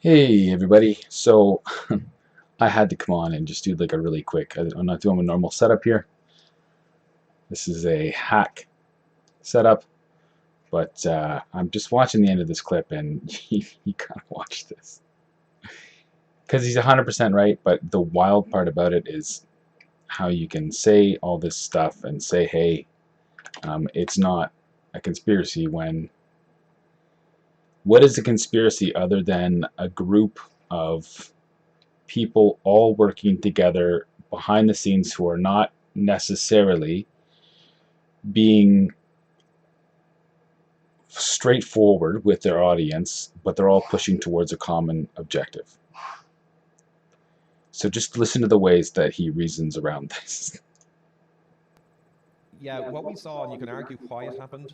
Hey everybody. So I had to come on and just do like a really quick. I'm not doing a normal setup here. This is a hack setup, but I'm just watching the end of this clip and you gotta watch this because he's 100% right. But the wild part about it is how you can say all this stuff and say, "Hey, it's not a conspiracy." When what is a conspiracy other than a group of people all working together behind the scenes who are not necessarily being straightforward with their audience, but they're all pushing towards a common objective. So just listen to the ways that he reasons around this. Yeah, what we saw, and you can argue why it happened,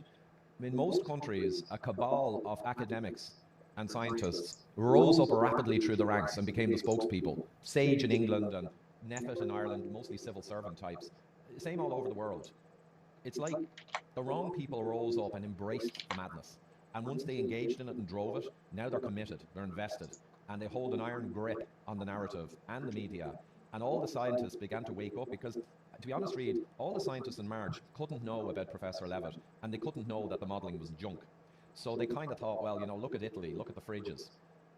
in most countries, a cabal of academics and scientists rose up rapidly through the ranks and became the spokespeople. Sage in England and Neffet in Ireland, mostly civil servant types. Same all over the world. It's like the wrong people rose up and embraced the madness. And once they engaged in it and drove it, now they're committed, they're invested, and they hold an iron grip on the narrative and the media. And all the scientists began to wake up because, to be honest, Reid, all the scientists in March couldn't know about Professor Levitt, and they couldn't know that the modelling was junk. So they kind of thought, well, look at Italy, look at the fridges.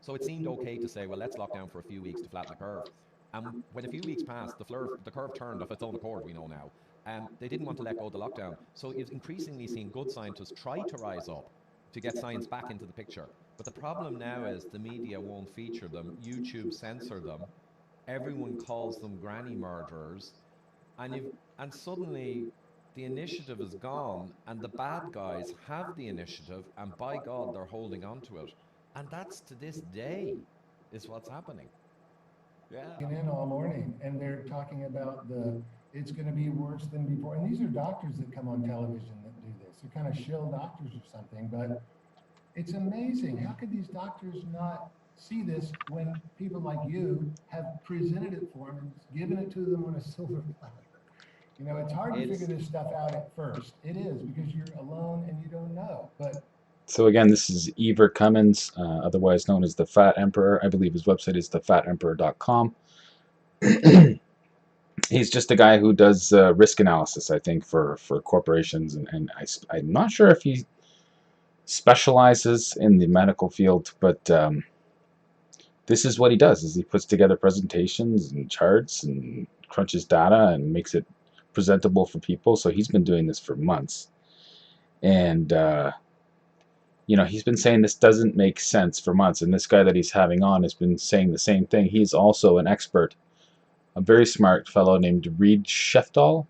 So it seemed okay to say, well, let's lock down for a few weeks to flatten the curve. And when a few weeks passed, the curve turned of its own accord, we know now. They didn't want to let go of the lockdown. So you've increasingly seen good scientists try to rise up to get science back into the picture. But the problem now is the media won't feature them, YouTube censor them, everyone calls them granny murderers, and suddenly the initiative is gone, and the bad guys have the initiative, and by God, they're holding on to it. And that's to this day is what's happening. Yeah. In all morning, and they're talking about it's going to be worse than before. And these are doctors that come on television that do this. They're kind of shill doctors or something, but it's amazing. How could these doctors not see this when people like you have presented it for them and given it to them on a silver platter? It's hard to figure It's this stuff out at first. It is because you're alone and you don't know. But So again, this is Ever Cummins, otherwise known as the Fat Emperor. I believe his website is thefatemperor.com. He's just a guy who does risk analysis, I think, for corporations, and I'm not sure if he specializes in the medical field, but this is what he does: is he puts together presentations and charts and crunches data and makes it presentable for people. So he's been doing this for months, and he's been saying this doesn't make sense for months. And this guy that he's having on has been saying the same thing. He's also an expert, a very smart fellow named Reed Sheftal,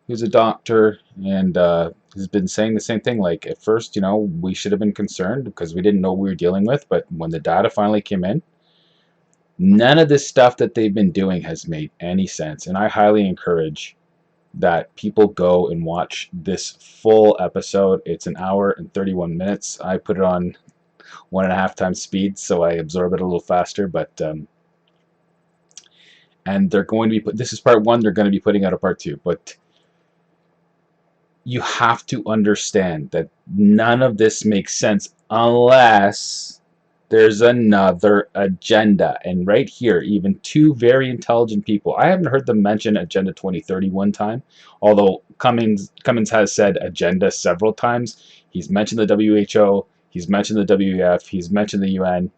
who's a doctor, and has been saying the same thing. Like, at first, we should have been concerned because we didn't know what we were dealing with. But when the data finally came in, none of this stuff that they've been doing has made any sense. And I highly encourage that people go and watch this full episode. It's an hour and 31 minutes. I put it on 1.5 times speed, so I absorb it a little faster. But and they're going to be this is part one. They're going to be putting out a part two, but you have to understand that none of this makes sense unless there's another agenda. And right here, even two very intelligent people, I haven't heard them mention Agenda 2030 one time, although Cummins has said agenda several times. He's mentioned the WHO, he's mentioned the WEF, he's mentioned the UN.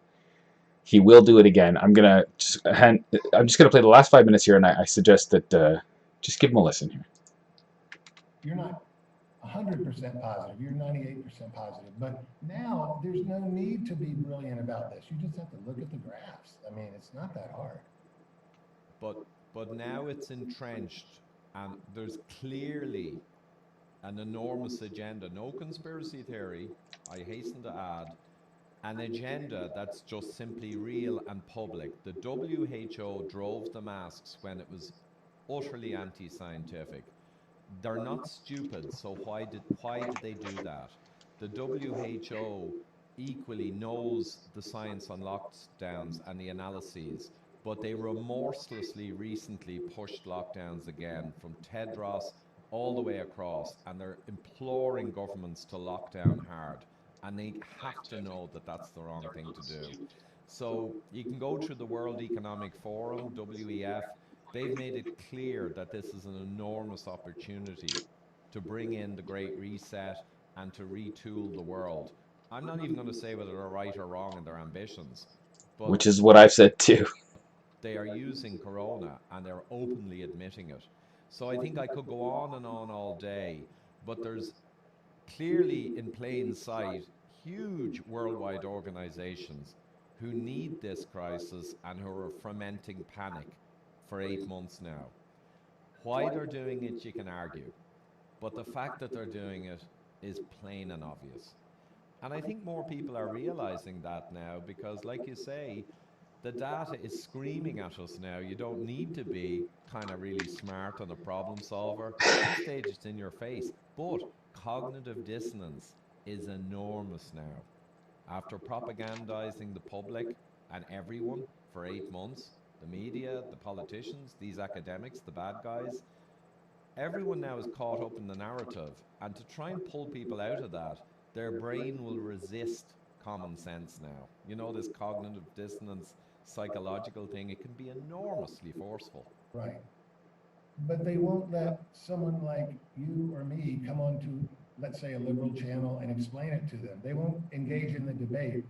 He will do it again. I'm just gonna play the last 5 minutes here, and I suggest that just give him a listen here. you're not 100% positive. You're 98% positive. But now there's no need to be brilliant about this. You just have to look at the graphs. I mean, it's not that hard. but but now it's entrenched, and there's clearly an enormous agenda. No conspiracy theory, I hasten to add, an agenda that's just simply real and public. The WHO drove the masks when it was utterly anti-scientific. They're not stupid, so why did they do that? The WHO equally knows the science on lockdowns and the analyses, but they remorselessly recently pushed lockdowns again from Tedros all the way across, and they're imploring governments to lock down hard. and they have to know that that's the wrong thing to do. So you can go through the World Economic Forum, WEF. They've made it clear that this is an enormous opportunity to bring in the Great Reset and to retool the world. I'm not even going to say whether they're right or wrong in their ambitions, but which is what I've said too. they are using Corona and they're openly admitting it. So I think I could go on and on all day, but there's clearly in plain sight huge worldwide organizations who need this crisis and who are fomenting panic for 8 months now. Why they're doing it, you can argue, but the fact that they're doing it is plain and obvious. And I think more people are realizing that now because, like you say, the data is screaming at us now. You don't need to be kind of really smart and a problem solver. At this stage, it's in your face. But cognitive dissonance is enormous now. After propagandizing the public and everyone for 8 months, the media, the politicians, these academics, the bad guys, everyone now is caught up in the narrative. And to try and pull people out of that, their brain will resist common sense now. You know, this cognitive dissonance psychological thing, it can be enormously forceful. Right. But they won't let someone like you or me come on to, let's say, a liberal channel and explain it to them. They won't engage in the debate.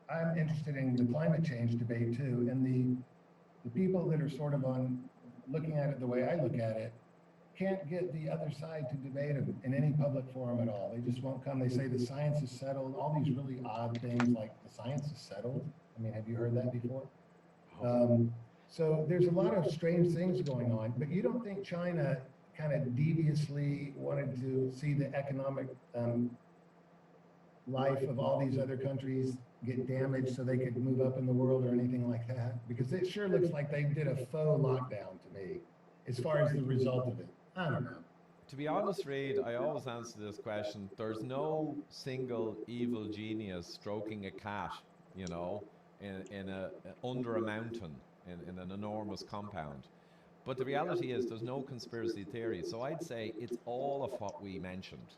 I'm interested in the climate change debate too, and the people that are sort of on looking at it the way I look at it can't get the other side to debate it in any public forum at all. They just won't come. They say the science is settled, all these really odd things like the science is settled. I mean, have you heard that before? So there's a lot of strange things going on, but you don't think China kind of deviously wanted to see the economic life of all these other countries get damaged so they could move up in the world or anything like that? Because it sure looks like they did a faux lockdown to me as far as the result of it. I don't know. To be honest, Reid, I always answer this question. There's no single evil genius stroking a cat, you know, under a mountain in an enormous compound. But the reality is there's no conspiracy theory. So I'd say it's all of what we mentioned.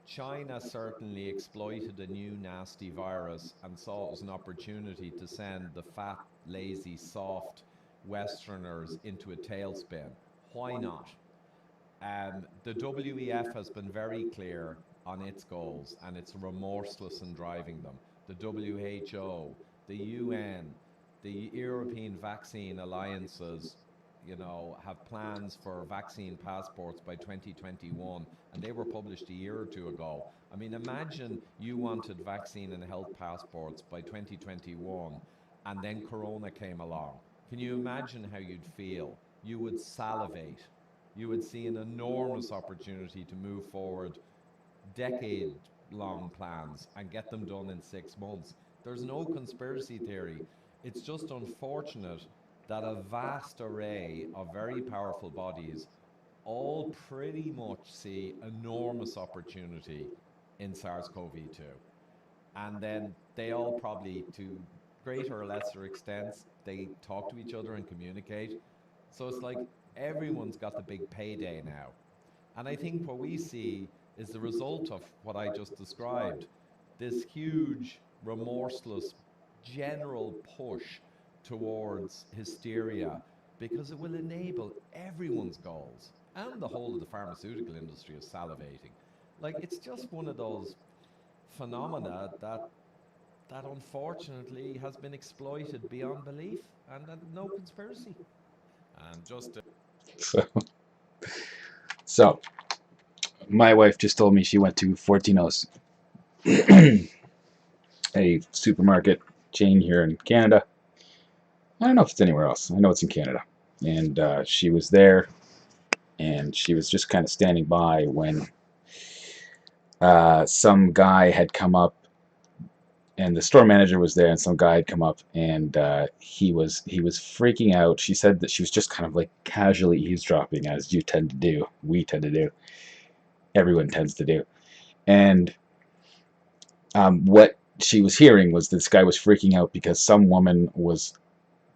China certainly exploited a new nasty virus and saw it as an opportunity to send the fat, lazy, soft Westerners into a tailspin. Why not? The WEF has been very clear on its goals and it's remorseless in driving them. The WHO, the UN, the European vaccine alliances, you know, have plans for vaccine passports by 2021, and they were published a year or two ago. I mean, imagine you wanted vaccine and health passports by 2021, and then Corona came along. Can you imagine how you'd feel? You would salivate. You would see an enormous opportunity to move forward decade-long plans and get them done in 6 months. There's no conspiracy theory. It's just unfortunate that a vast array of very powerful bodies all pretty much see enormous opportunity in SARS-CoV-2. And then they all probably, to greater or lesser extents, they talk to each other and communicate. So it's like everyone's got the big payday now. And I think what we see is the result of what I just described, this huge, remorseless, general push towards hysteria, because it will enable everyone's goals, and the whole of the pharmaceutical industry is salivating. Like, it's just one of those phenomena that unfortunately has been exploited beyond belief, and no conspiracy. And just So, my wife just told me she went to Fortino's, a supermarket chain here in Canada. I don't know if it's anywhere else. I know it's in Canada. And she was there, and she was just kind of standing by when some guy had come up, and the store manager was there, and some guy had come up, and he was freaking out. She said that she was just kind of like casually eavesdropping, as you tend to do, we tend to do, everyone tends to do. And what she was hearing was this guy was freaking out because some woman was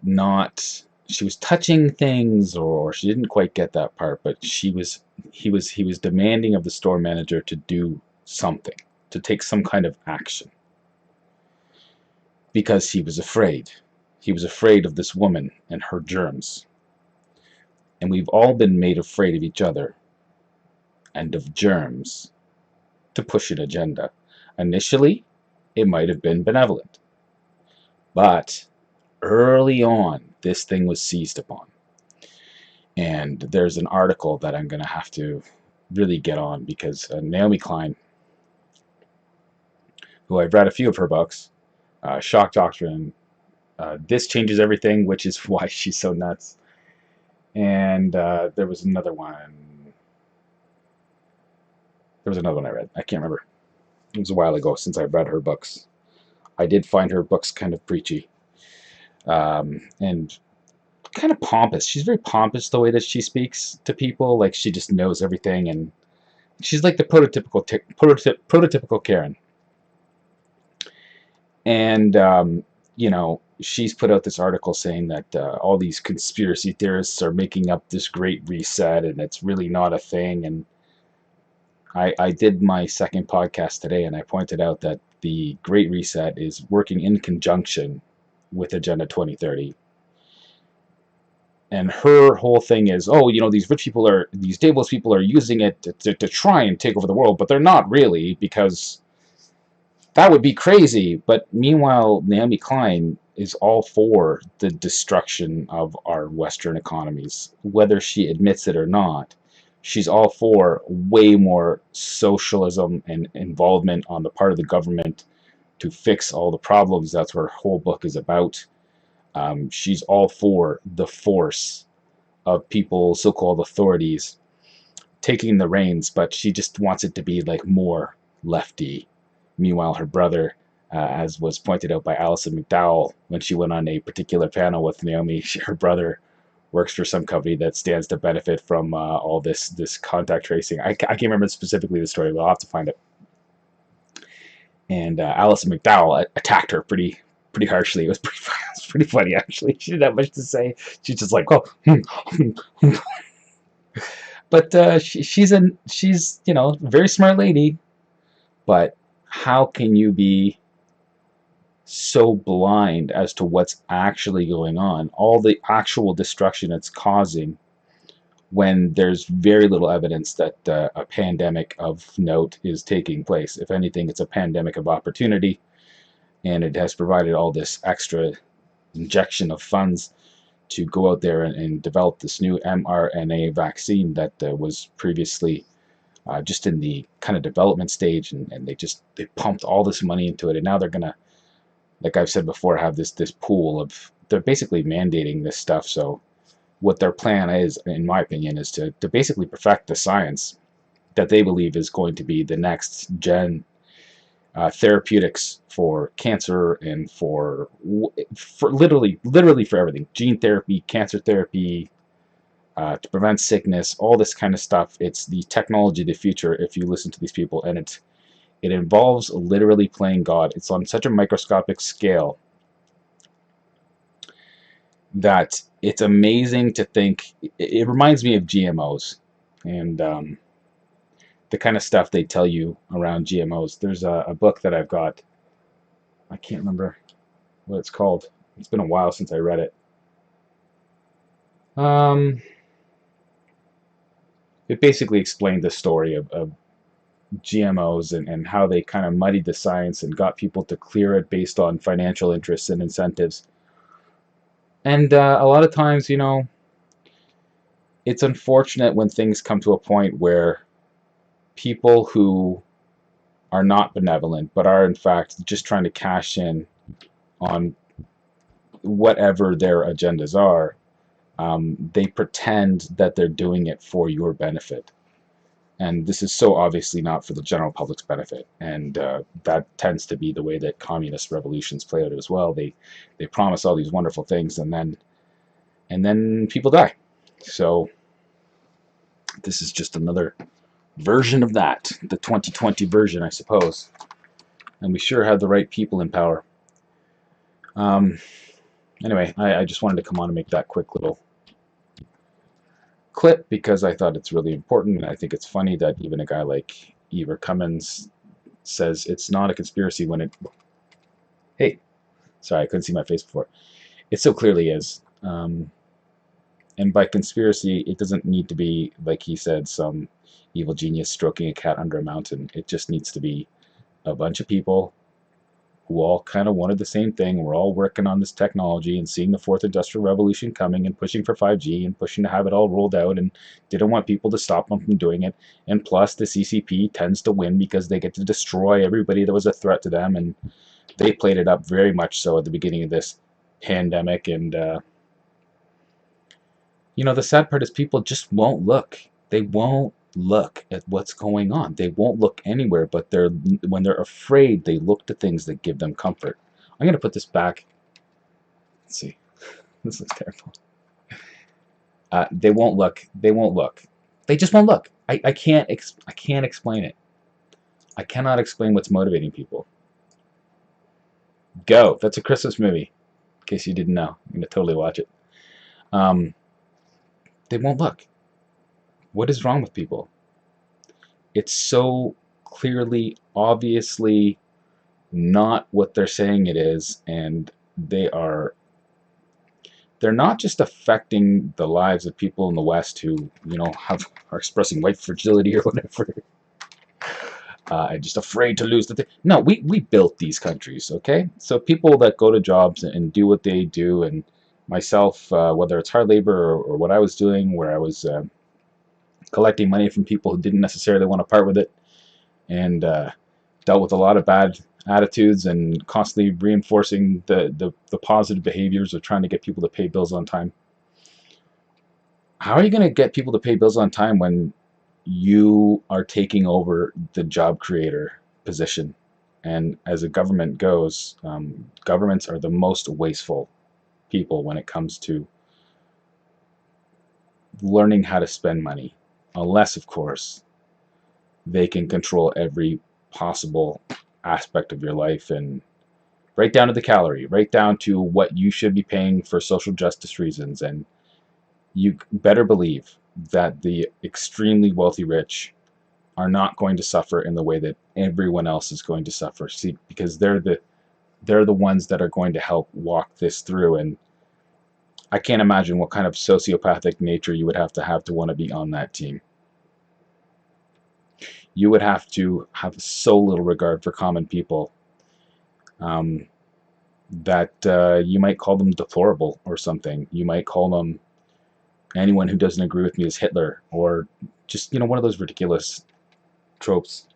not, she was touching things, or she didn't quite get that part, but he was demanding of the store manager to do something. to take some kind of action because he was afraid. He was afraid of this woman and her germs. And we've all been made afraid of each other and of germs to push an agenda. Initially, it might have been benevolent, but early on, this thing was seized upon. And there's an article that I'm going to have to really get on because Naomi Klein, who I've read a few of her books, Shock Doctrine, This Changes Everything, which is why she's so nuts. And there was another one. There was another one I read. I can't remember. It was a while ago since I've read her books. I did find her books kind of preachy. And kind of pompous. She's very pompous the way that she speaks to people. Like she just knows everything, and she's like the prototypical Karen. And she's put out this article saying that all these conspiracy theorists are making up this great reset, and it's really not a thing. And I did my second podcast today, and I pointed out that the Great Reset is working in conjunction with Agenda 2030. And her whole thing is, these these Davos people are using it to try and take over the world, but they're not really, because that would be crazy. But meanwhile, Naomi Klein is all for the destruction of our Western economies. Whether she admits it or not, she's all for way more socialism and involvement on the part of the government to fix all the problems. That's what her whole book is about. She's all for the force of people, so-called authorities, taking the reins, but she just wants it to be like more lefty. Meanwhile, her brother, as was pointed out by Alison McDowell when she went on a particular panel with Naomi, her brother works for some company that stands to benefit from all this contact tracing. I can't remember specifically the story, but I'll have to find it. And Alison McDowell attacked her pretty harshly. It was pretty funny, actually. She didn't have much to say. She's just like, but she's a very smart lady. But how can you be so blind as to what's actually going on, all the actual destruction it's causing, when there's very little evidence that a pandemic of note is taking place? If anything, it's a pandemic of opportunity. And it has provided all this extra injection of funds to go out there and develop this new mRNA vaccine that was previously just in the kind of development stage, and they pumped all this money into it, and now they're gonna, like I've said before, have this pool of, they're basically mandating this stuff. So what their plan is, in my opinion, is to basically perfect the science that they believe is going to be the next gen therapeutics for cancer and for literally for everything. Gene therapy, cancer therapy, to prevent sickness, all this kind of stuff. It's the technology of the future if you listen to these people, and it involves literally playing God. It's on such a microscopic scale that it's amazing to think. It reminds me of GMOs and the kind of stuff they tell you around GMOs. There's a book that I've got. I can't remember what it's called. It's been a while since I read it. It basically explained the story of GMOs and how they kind of muddied the science and got people to clear it based on financial interests and incentives. And a lot of times, it's unfortunate when things come to a point where people who are not benevolent, but are in fact just trying to cash in on whatever their agendas are, they pretend that they're doing it for your benefit. And this is so obviously not for the general public's benefit. And that tends to be the way that communist revolutions play out as well. They promise all these wonderful things, and then people die. So this is just another version of that, the 2020 version, I suppose. And we sure have the right people in power. Anyway, I just wanted to come on and make that quick little clip because I thought it's really important, and I think it's funny that even a guy like Eva Cummins says it's not a conspiracy when it, hey, sorry, I couldn't see my face before. It so clearly is. And by conspiracy, it doesn't need to be, like he said, some evil genius stroking a cat under a mountain. It just needs to be a bunch of people who all kind of wanted the same thing. We're all working on this technology and seeing the fourth industrial revolution coming and pushing for 5G and pushing to have it all rolled out, and didn't want people to stop them from doing it. And plus, the CCP tends to win because they get to destroy everybody that was a threat to them, and they played it up very much so at the beginning of this pandemic. And the sad part is people just won't look. They won't look at what's going on. They won't look anywhere, but when they're afraid, they look to things that give them comfort. I'm going to put this back. Let's see. This looks terrible. They won't look. They won't look. They just won't look. I can't explain it. I cannot explain what's motivating people. Go. That's a Christmas movie. In case you didn't know. I'm going to totally watch it. They won't look. What is wrong with people? It's so clearly, obviously not what they're saying it is, and they're not just affecting the lives of people in the West who, are expressing white fragility or whatever. And just afraid to lose the thing. No, we built these countries, okay? So people that go to jobs and do what they do, and myself, whether it's hard labor or what I was doing, where I was collecting money from people who didn't necessarily want to part with it, and dealt with a lot of bad attitudes and constantly reinforcing the positive behaviors of trying to get people to pay bills on time. How are you going to get people to pay bills on time when you are taking over the job creator position? And as a government goes, governments are the most wasteful people when it comes to learning how to spend money, unless, of course, they can control every possible aspect of your life, and right down to the calorie, right down to what you should be paying for social justice reasons. And you better believe that the extremely wealthy rich are not going to suffer in the way that everyone else is going to suffer. See, because they're the ones that are going to help walk this through. And I can't imagine what kind of sociopathic nature you would have to want to be on that team. You would have to have so little regard for common people that you might call them deplorable or something. You might call them, anyone who doesn't agree with me is Hitler, or just, one of those ridiculous tropes.